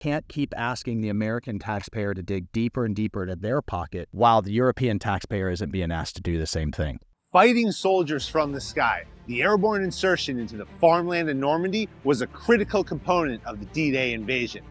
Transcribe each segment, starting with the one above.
Can't keep asking the American taxpayer to dig deeper and deeper into their pocket while the European taxpayer isn't being asked to do the same thing. Fighting soldiers from the sky, the airborne insertion into the farmland in Normandy was a critical component of the D-Day invasion.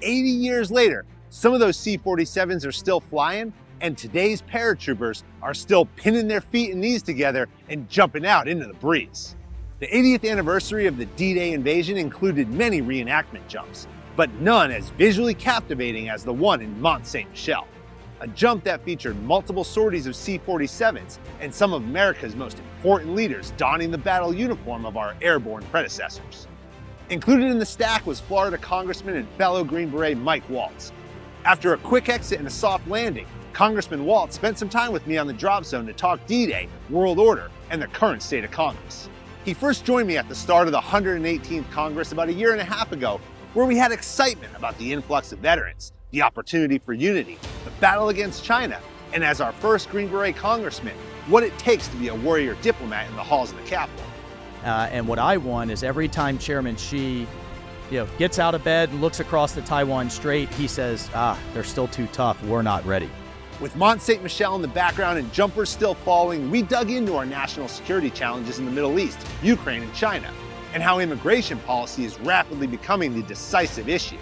80 years later, some of those C-47s are still flying, and today's paratroopers are still pinning their feet and knees together and jumping out into the breeze. The 80th anniversary of the D-Day invasion included many reenactment jumps, but none as visually captivating as the one in Mont St. Michel, a jump that featured multiple sorties of C-47s and some of America's most important leaders donning the battle uniform of our airborne predecessors. Included in the stack was Florida Congressman and fellow Green Beret Mike Waltz. After a quick exit and a soft landing, Congressman Waltz spent some time with me on the drop zone to talk D-Day, world order, and the current state of Congress. He first joined me at the start of the 118th Congress about a year and a half ago, where we had excitement about the influx of veterans, the opportunity for unity, the battle against China, and as our first Green Beret Congressman, what it takes to be a warrior diplomat in the halls of the Capitol. And what I want is every time Chairman Xi gets out of bed and looks across the Taiwan Strait, he says, they're still too tough, we're not ready. With Mont-Saint Michel in the background and jumpers still falling, we dug into our national security challenges in the Middle East, Ukraine, and China, and how immigration policy is rapidly becoming the decisive issue.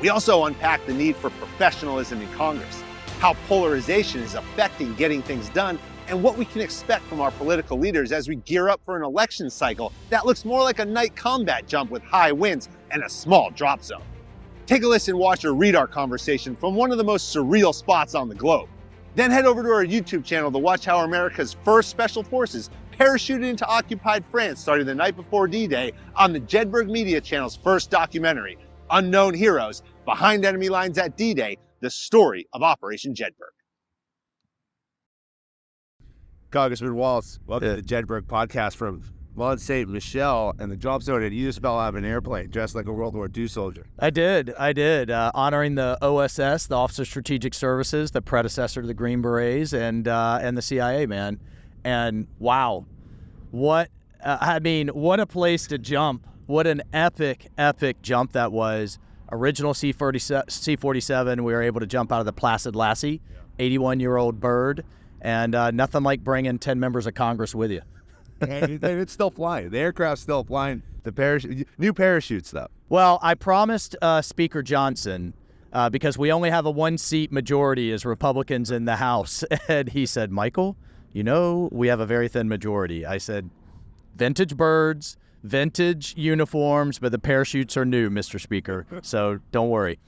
We also unpacked the need for professionalism in Congress, how polarization is affecting getting things done, and what we can expect from our political leaders as we gear up for an election cycle that looks more like a night combat jump with high winds and a small drop zone. Take a listen, watch, or read our conversation from one of the most surreal spots on the globe. Then head over to our YouTube channel to watch how America's first special forces parachuted into occupied France starting the night before D-Day on the Jedburgh Media Channel's first documentary, Unknown Heroes, Behind Enemy Lines at D-Day, the story of Operation Jedburgh. Congressman Waltz, welcome to the Jedburgh podcast from Mont St. Michel and the drop zone, and you just fell out of an airplane dressed like a World War II soldier. I did. Honoring the OSS, the Office of Strategic Services, the predecessor to the Green Berets, and the CIA, man. And wow, what a place to jump. What an epic jump that was. Original C-47, we were able to jump out of the Placid Lassie, 81-year-old bird, and nothing like bringing 10 members of Congress with you. And it's still flying. The aircraft's still flying. The new parachutes, though. Well, I promised Speaker Johnson, because we only have a one-seat majority as Republicans in the House, and he said, Michael, we have a very thin majority. I said, vintage birds, vintage uniforms, but the parachutes are new, Mr. Speaker, so don't worry.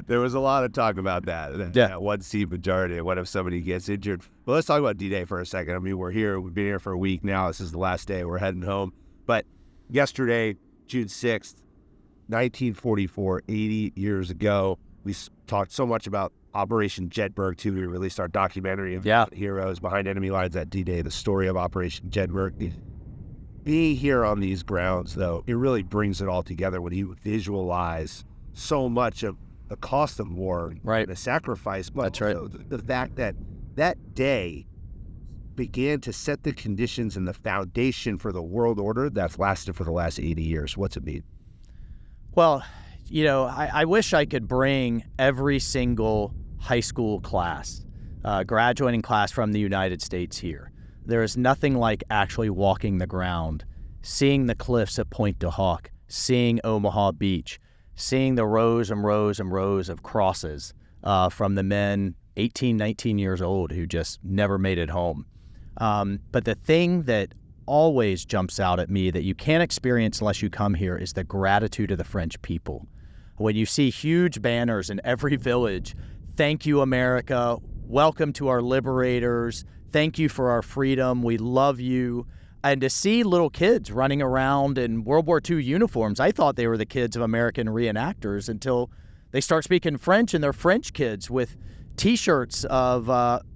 There was a lot of talk about that one-seat majority. What if somebody gets injured? Well, let's talk about D-Day for a second. I mean, we've been here for a week now. This is the last day. We're heading home. But yesterday, June 6th, 1944, 80 years ago, we talked so much about Operation Jedburgh, too. We released our documentary of Heroes Behind Enemy Lines at D-Day, the story of Operation Jedburgh. Being here on these grounds, though, it really brings it all together when you visualize so much of the cost of war, right? The sacrifice, but that's right. The fact that that day began to set the conditions and the foundation for the world order that's lasted for the last 80 years. What's it mean? Well, I wish I could bring every single high school class, graduating class from the United States here. There is nothing like actually walking the ground, seeing the cliffs at Pointe du Hoc, seeing Omaha Beach, seeing the rows and rows and rows of crosses from the men 18, 19 years old who just never made it home. But the thing that always jumps out at me that you can't experience unless you come here is the gratitude of the French people. When you see huge banners in every village, thank you, America, welcome to our liberators, thank you for our freedom, we love you. And to see little kids running around in World War II uniforms, I thought they were the kids of American reenactors until they start speaking French, and they're French kids with T-shirts of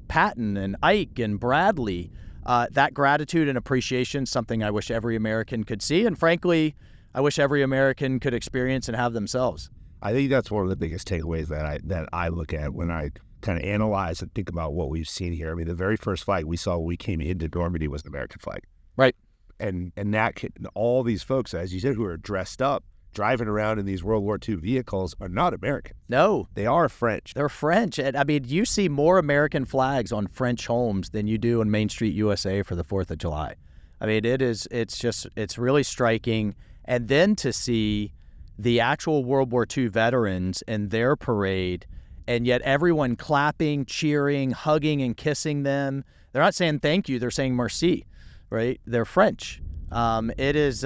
Patton and Ike and Bradley. That gratitude and appreciation is something I wish every American could see, and frankly, I wish every American could experience and have themselves. I think that's one of the biggest takeaways that I look at when I kind of analyze and think about what we've seen here. I mean, the very first flag we saw when we came into Normandy was the American flag. Right. And that all these folks, as you said, who are dressed up, driving around in these World War II vehicles are not American. No. They are French. They're French. And, I mean, you see more American flags on French homes than you do in Main Street, USA for the 4th of July. I mean, it's really striking. And then to see the actual World War II veterans and their parade, and yet everyone clapping, cheering, hugging, and kissing them. They're not saying thank you. They're saying merci, right? They're French. It's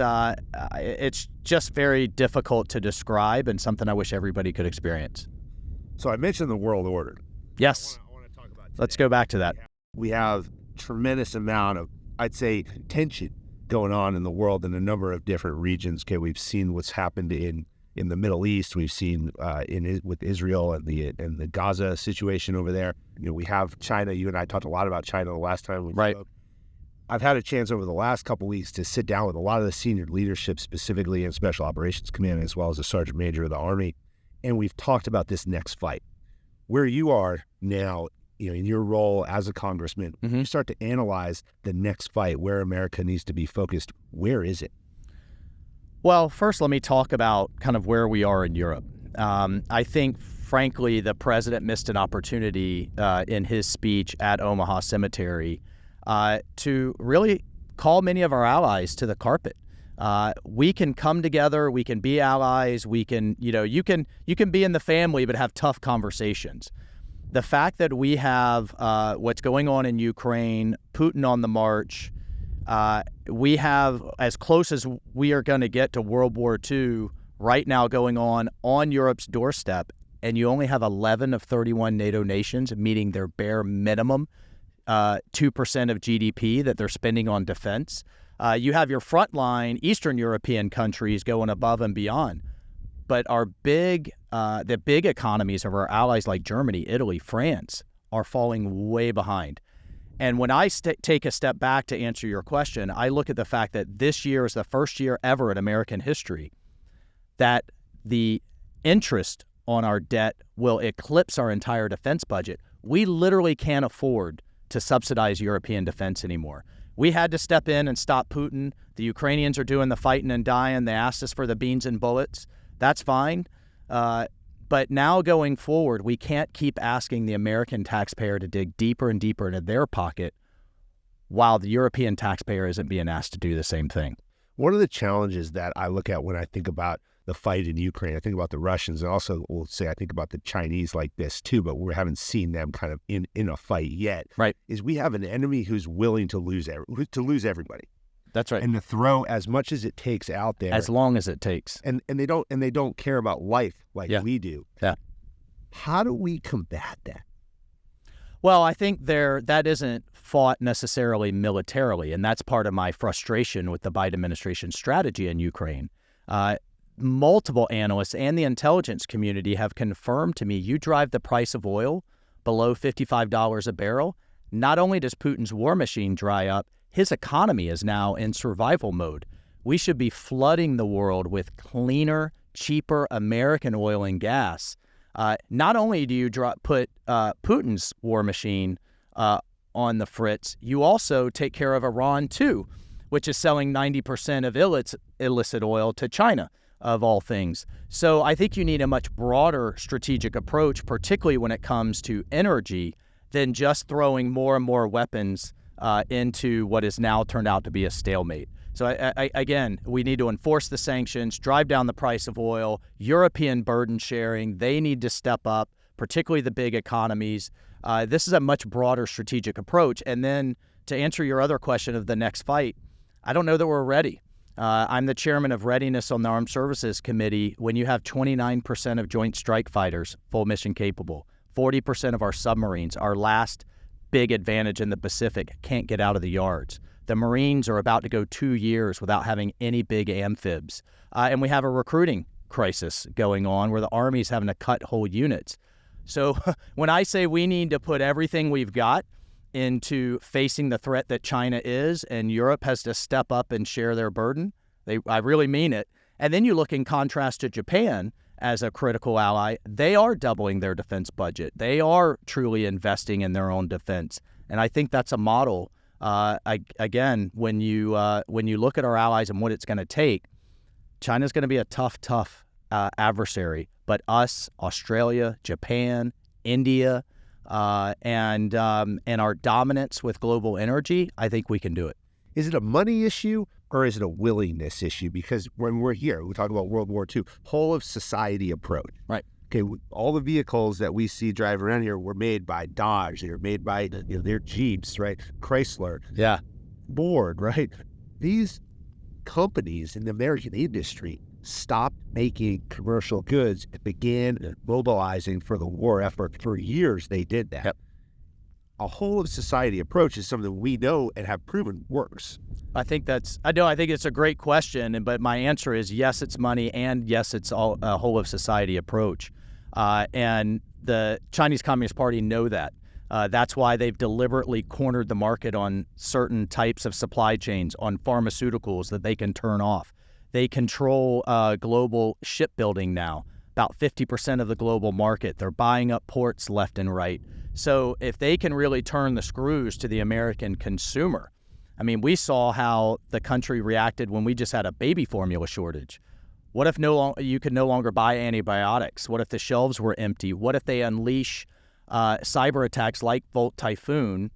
just very difficult to describe and something I wish everybody could experience. So I mentioned the world order. Yes. I want to talk about Let's go back to that. We have tremendous amount of, I'd say, tension going on in the world in a number of different regions. Okay, we've seen what's happened in the Middle East. We've seen with Israel and the Gaza situation over there. You know, we have China. You and I talked a lot about China the last time we spoke. I've had a chance over the last couple of weeks to sit down with a lot of the senior leadership, specifically in Special Operations Command, as well as the Sergeant Major of the Army, and we've talked about this next fight. Where you are now, you know, in your role as a congressman, you start to analyze the next fight, where America needs to be focused. Where is it? Well, first, let me talk about kind of where we are in Europe. I think, frankly, the president missed an opportunity in his speech at Omaha Cemetery to really call many of our allies to the carpet. We can come together. We can be allies. We can, you can be in the family, but have tough conversations. The fact that we have what's going on in Ukraine, Putin on the march, we have as close as we are going to get to World War II right now going on Europe's doorstep, and you only have 11 of 31 NATO nations meeting their bare minimum 2% of GDP that they're spending on defense. You have your frontline Eastern European countries going above and beyond. But the big economies of our allies like Germany, Italy, France are falling way behind. And when I take a step back to answer your question, I look at the fact that this year is the first year ever in American history that the interest on our debt will eclipse our entire defense budget. We literally can't afford to subsidize European defense anymore. We had to step in and stop Putin. The Ukrainians are doing the fighting and dying. They asked us for the beans and bullets. That's fine. But now going forward, we can't keep asking the American taxpayer to dig deeper and deeper into their pocket while the European taxpayer isn't being asked to do the same thing. One of the challenges that I look at when I think about the fight in Ukraine, I think about the Russians, and also will say I think about the Chinese like this too, but we haven't seen them kind of in a fight yet. Right. Is we have an enemy who's willing to lose everybody. That's right. And to throw as much as it takes out there. As long as it takes. And they don't care about life like we do. Yeah. How do we combat that? Well, I think that isn't fought necessarily militarily, and that's part of my frustration with the Biden administration strategy in Ukraine. Multiple analysts and the intelligence community have confirmed to me, you drive the price of oil below $55 a barrel, not only does Putin's war machine dry up, his economy is now in survival mode. We should be flooding the world with cleaner, cheaper American oil and gas. Not only do you put Putin's war machine on the fritz, you also take care of Iran too, which is selling 90% of illicit oil to China, of all things. So I think you need a much broader strategic approach, particularly when it comes to energy, than just throwing more and more weapons into what has now turned out to be a stalemate. So again, we need to enforce the sanctions, drive down the price of oil, European burden sharing. They need to step up, particularly the big economies. This is a much broader strategic approach. And then to answer your other question of the next fight, I don't know that we're ready. I'm the chairman of Readiness on the Armed Services Committee. When you have 29% of Joint Strike Fighters full mission capable, 40% of our submarines, our last big advantage in the Pacific, can't get out of the yards. The Marines are about to go 2 years without having any big amphibs. And we have a recruiting crisis going on where the Army's having to cut whole units. So when I say we need to put everything we've got into facing the threat that China is, and Europe has to step up and share their burden, I really mean it. And then you look in contrast to Japan as a critical ally. They are doubling their defense budget. They are truly investing in their own defense. And I think that's a model. Again, when you look at our allies and what it's going to take China's going to be a tough adversary. But us, Australia, Japan, India, and our dominance with global energy, I think we can do it. Is it a money issue or is it a willingness issue? Because when we're here, we talk about World War II, whole of society approach. Right. Okay, all the vehicles that we see driving around here were made by Dodge. They were made by their Jeeps, right? Chrysler. Yeah. Ford, right? These companies in the American industry stopped making commercial goods and began mobilizing for the war effort. For years, they did that. Yep. A whole of society approach is something we know and have proven works. I think it's a great question, but my answer is yes, it's money, and yes, it's all a whole of society approach. And the Chinese Communist Party know that. That's why they've deliberately cornered the market on certain types of supply chains, on pharmaceuticals that they can turn off. They control global shipbuilding now, about 50% of the global market. They're buying up ports left and right. So if they can really turn the screws to the American consumer, I mean, we saw how the country reacted when we just had a baby formula shortage. What if you could no longer buy antibiotics? What if the shelves were empty? What if they unleash cyber attacks like Volt Typhoon,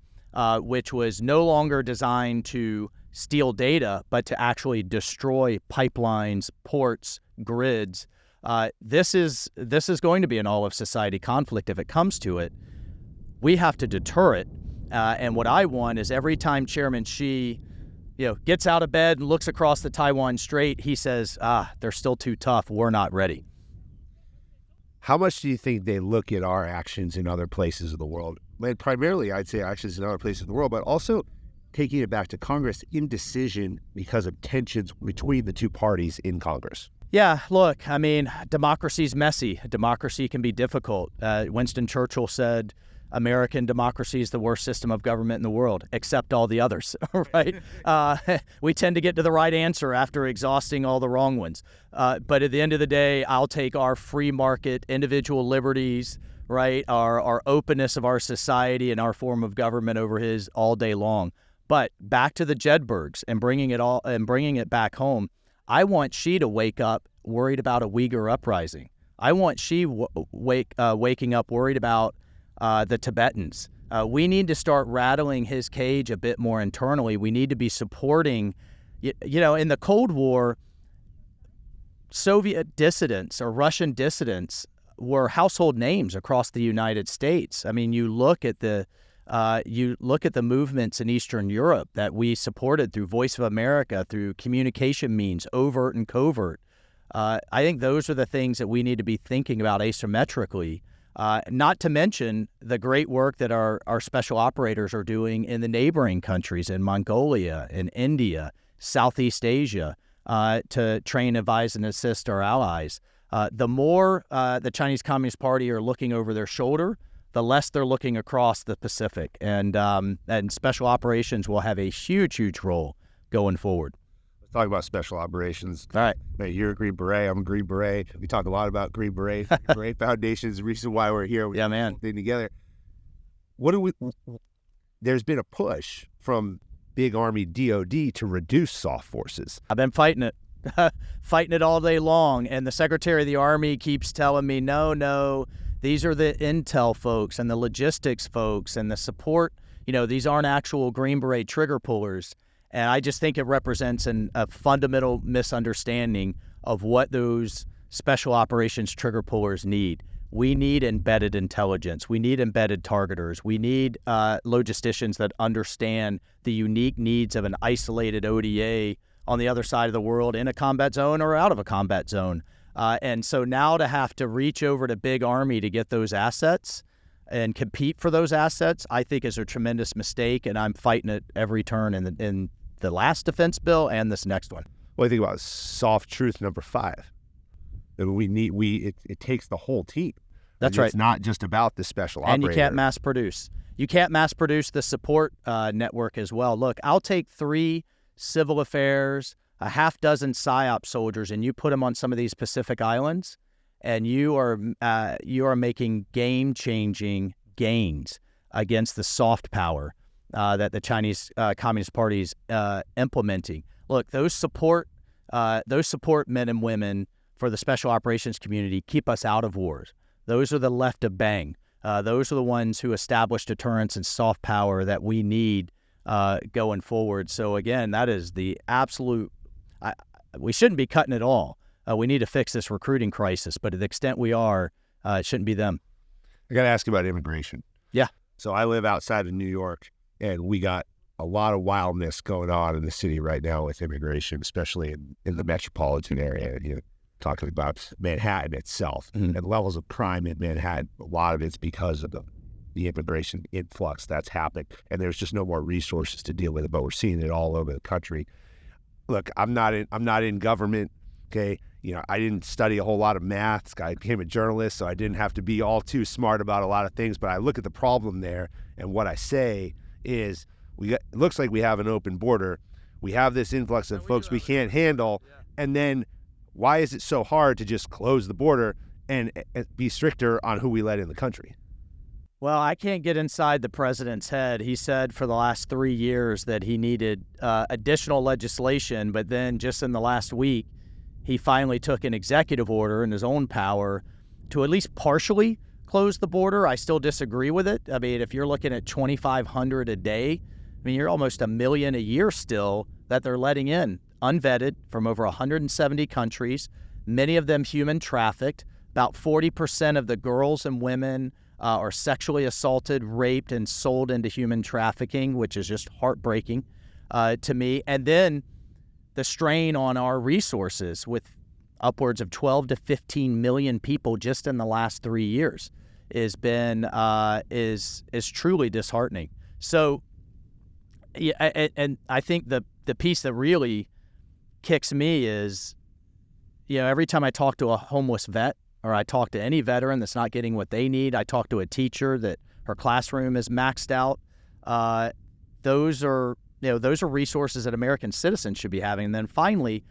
which was no longer designed to steal data, but to actually destroy pipelines, ports, grids? This is going to be an all-of-society conflict if it comes to it. We have to deter it. And what I want is every time Chairman Xi gets out of bed and looks across the Taiwan Strait, he says, they're still too tough. We're not ready. How much do you think they look at our actions in other places of the world? And primarily, I'd say actions in other places of the world, but also taking it back to Congress, indecision because of tensions between the two parties in Congress. Yeah, look, I mean, democracy's messy. Democracy can be difficult. Winston Churchill said, American democracy is the worst system of government in the world, except all the others, right? We tend to get to the right answer after exhausting all the wrong ones. But at the end of the day, I'll take our free market, individual liberties, right, our openness of our society and our form of government over his all day long. But back to the Jedburghs and bringing it back home, I want Xi to wake up worried about a Uyghur uprising. I want Xi waking up worried about the Tibetans. We need to start rattling his cage a bit more internally. We need to be supporting, in the Cold War, Soviet dissidents or Russian dissidents were household names across the United States. I mean, you look at the movements in Eastern Europe that we supported through Voice of America, through communication means, overt and covert. I think those are the things that we need to be thinking about asymmetrically. Not to mention the great work that our special operators are doing in the neighboring countries, in Mongolia, in India, Southeast Asia, to train, advise, and assist our allies. The more the Chinese Communist Party are looking over their shoulder, the less they're looking across the Pacific. And special operations will have a huge role going forward. Let's talk about special operations. All right. Hey, you're a Green Beret. I'm a Green Beret. We talk a lot about Green Beret. Beret Foundation is the reason why we're here. Yeah, man. Thing together. There's been a push from big Army DOD to reduce soft forces. I've been fighting it all day long. And the Secretary of the Army keeps telling me, no, these are the intel folks and the logistics folks and the support. These aren't actual Green Beret trigger pullers. And I just think it represents a fundamental misunderstanding of what those special operations trigger pullers need. We need embedded intelligence. We need embedded targeters. We need logisticians that understand the unique needs of an isolated ODA on the other side of the world in a combat zone or out of a combat zone. And so now to have to reach over to Big Army to get those assets and compete for those assets, I think is a tremendous mistake, and I'm fighting it every turn in the last defense bill and this next one. Well, I think about soft truth number 5. That it takes the whole team. That's right. It's not just about the special operator. And you can't mass produce. You can't mass produce the support network as well. Look, I'll take 3 civil affairs, a half dozen PSYOP soldiers, and you put them on some of these Pacific islands, and you are making game-changing gains against the soft power that the Chinese Communist Party is implementing. Look, those support those support men and women for the special operations community keep us out of wars. Those are the left of bang. Those are the ones who establish deterrence and soft power that we need going forward. So again, that is the absolute, we shouldn't be cutting it all. We need to fix this recruiting crisis, but to the extent we are, it shouldn't be them. I got to ask you about immigration. Yeah. So I live outside of New York, and we got a lot of wildness going on in the city right now with immigration, especially in the metropolitan area. You know, talking about Manhattan itself and levels of crime in Manhattan. A lot of it's because of the immigration influx that's happened, and there's just no more resources to deal with it. But we're seeing it all over the country. Look, I'm not in government. Okay, you know, I didn't study a whole lot of math. I became a journalist, so I didn't have to be all too smart about a lot of things. But I look at the problem there, and what I say is, it looks like we have an open border. We have this influx of folks we can't handle, and then why is it so hard to just close the border and be stricter on who we let in the country? Well, I can't get inside the president's head. He said for the last 3 years that he needed additional legislation, but then just in the last week, he finally took an executive order in his own power to at least partially close the border. I still disagree with it. I mean, if you're looking at 2,500 a day, I mean, you're almost 1 million a year still that they're letting in, unvetted, from over 170 countries, many of them human trafficked. About 40% of the girls and women are sexually assaulted, raped, and sold into human trafficking, which is just heartbreaking to me. And then the strain on our resources with upwards of 12 to 15 million people just in the last 3 years is truly disheartening. So, yeah, and I think the piece that really kicks me is, you know, every time I talk to a homeless vet or I talk to any veteran that's not getting what they need, I talk to a teacher that her classroom is maxed out. Those are resources that American citizens should be having. And then finally,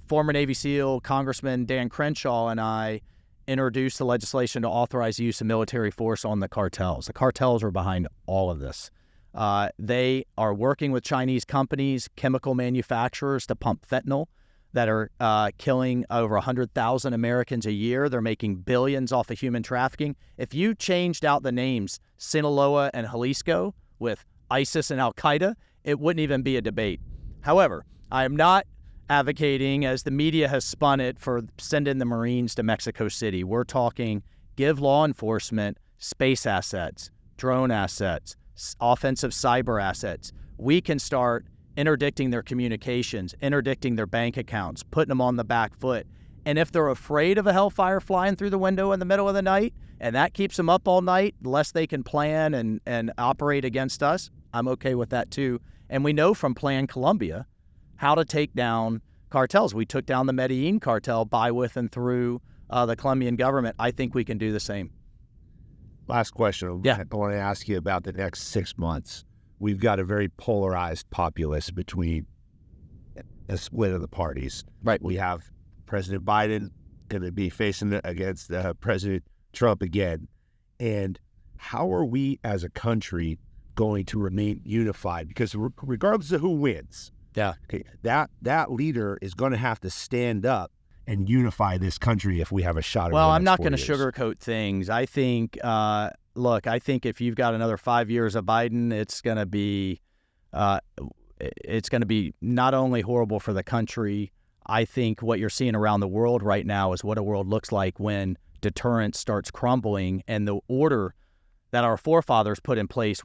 former Navy SEAL Congressman Dan Crenshaw and I introduced the legislation to authorize the use of military force on the cartels. The cartels are behind all of this. They are working with Chinese companies, chemical manufacturers to pump fentanyl that are killing over 100,000 Americans a year. They're making billions off of human trafficking. If you changed out the names Sinaloa and Jalisco with ISIS and Al-Qaeda, it wouldn't even be a debate. However, I am not advocating, as the media has spun it, for sending the Marines to Mexico City. We're talking give law enforcement space assets, drone assets, offensive cyber assets. We can start interdicting their communications, interdicting their bank accounts, putting them on the back foot. And if they're afraid of a hellfire flying through the window in the middle of the night, and that keeps them up all night, lest they can plan and operate against us, I'm okay with that too. And we know from Plan Colombia how to take down cartels. We took down the Medellin cartel by, with, and through the Colombian government. I think we can do the same. Last question. Yeah. I want to ask you about the next 6 months. We've got a very polarized populace between a split of the parties. Right. We have President Biden going to be facing against President Trump again. And how are we as a country going to remain unified? Because regardless of who wins, okay, that leader is going to have to stand up and unify this country if we have a shot. Well, I'm not going to sugarcoat things. I think, look, I think if you've got another 5 years of Biden, it's going to be not only horrible for the country. I think what you're seeing around the world right now is what a world looks like when deterrence starts crumbling and the order that our forefathers put in place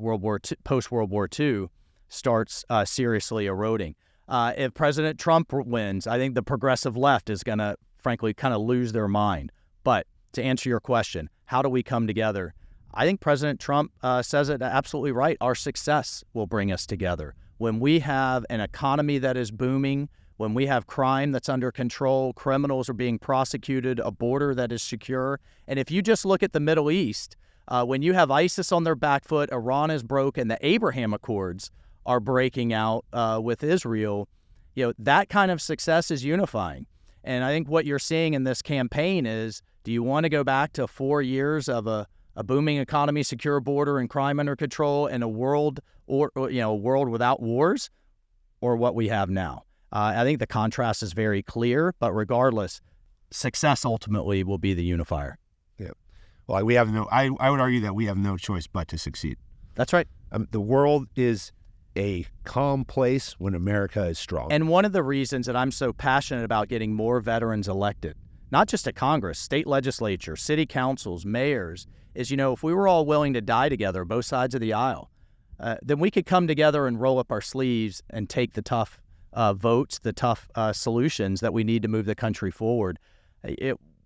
post-World War II starts seriously eroding. If President Trump wins, I think the progressive left is going to, frankly, kind of lose their mind. But to answer your question, how do we come together? I think President Trump says it absolutely right. Our success will bring us together. When we have an economy that is booming, when we have crime that's under control, criminals are being prosecuted, a border that is secure. And if you just look at the Middle East, when you have ISIS on their back foot, Iran is broken, the Abraham Accords are breaking out with Israel, you know, that kind of success is unifying. And I think what you're seeing in this campaign is, do you want to go back to 4 years of a booming economy, secure border, and crime under control, and a world a world without wars, or what we have now? I think the contrast is very clear, but regardless, success ultimately will be the unifier. Yeah. Well, we have I would argue that we have no choice but to succeed. That's right. The world is a calm place when America is strong. And one of the reasons that I'm so passionate about getting more veterans elected, not just to Congress, state legislature, city councils, mayors, is, if we were all willing to die together, both sides of the aisle, then we could come together and roll up our sleeves and take the tough votes, the tough solutions that we need to move the country forward.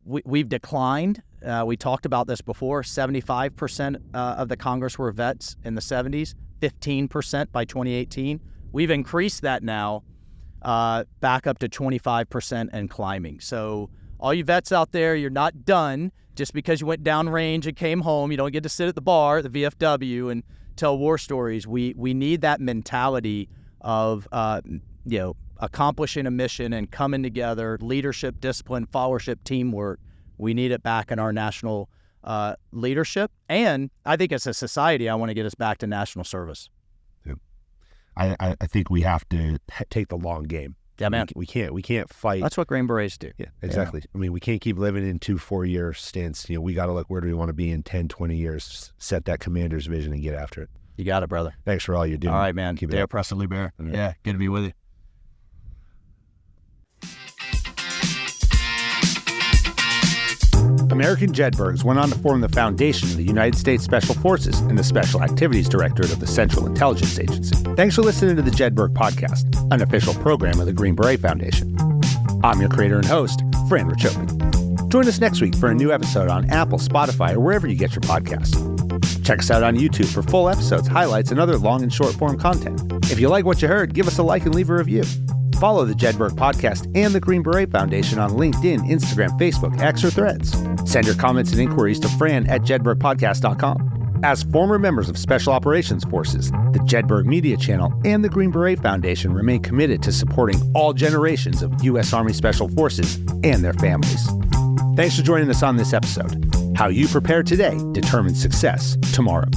We've declined. We talked about this before. 75% of the Congress were vets in the 70s, 15% by 2018. We've increased that now back up to 25% and climbing. So all you vets out there, you're not done just because you went downrange and came home. You don't get to sit at the bar at the VFW and tell war stories. We need that mentality of accomplishing a mission and coming together, leadership, discipline, followership, teamwork. We need it back in our national leadership. And I think as a society, I want to get us back to national service. Yeah. I think we have to take the long game. Yeah, man. We can't fight. That's what Green Berets do. Yeah, exactly. Yeah. I mean, we can't keep living in 2-4-year stints. We got to look, where do we want to be in 10, 20 years, set that commander's vision and get after it. You got it, brother. Thanks for all you're doing. All right, man. Keep it Deo up. Presley Bear. Right. Yeah, good to be with you. American Jedburghs went on to form the foundation of the United States Special Forces and the Special Activities Directorate of the Central Intelligence Agency. Thanks for listening to the Jedburgh Podcast, an official program of the Green Beret Foundation. I'm your creator and host, Fran Racioppi. Join us next week for a new episode on Apple, Spotify, or wherever you get your podcasts. Check us out on YouTube for full episodes, highlights, and other long and short form content. If you like what you heard, give us a like and leave a review. Follow the Jedburgh Podcast and the Green Beret Foundation on LinkedIn, Instagram, Facebook, X, or Threads. Send your comments and inquiries to fran@jedburghpodcast.com. As former members of Special Operations Forces, the Jedburgh Media Channel and the Green Beret Foundation remain committed to supporting all generations of U.S. Army Special Forces and their families. Thanks for joining us on this episode. How you prepare today determines success tomorrow.